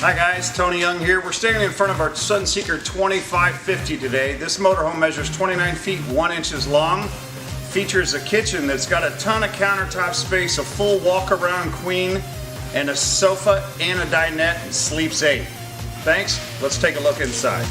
Hi guys, Tony Young here. We're standing in front of our Sunseeker 2550 today. This motorhome measures 29 feet 1 inches long. Features a kitchen that's got a ton of countertop space, a full walk-around queen, and a sofa and a dinette, and sleeps 8. Thanks. Let's take a look inside.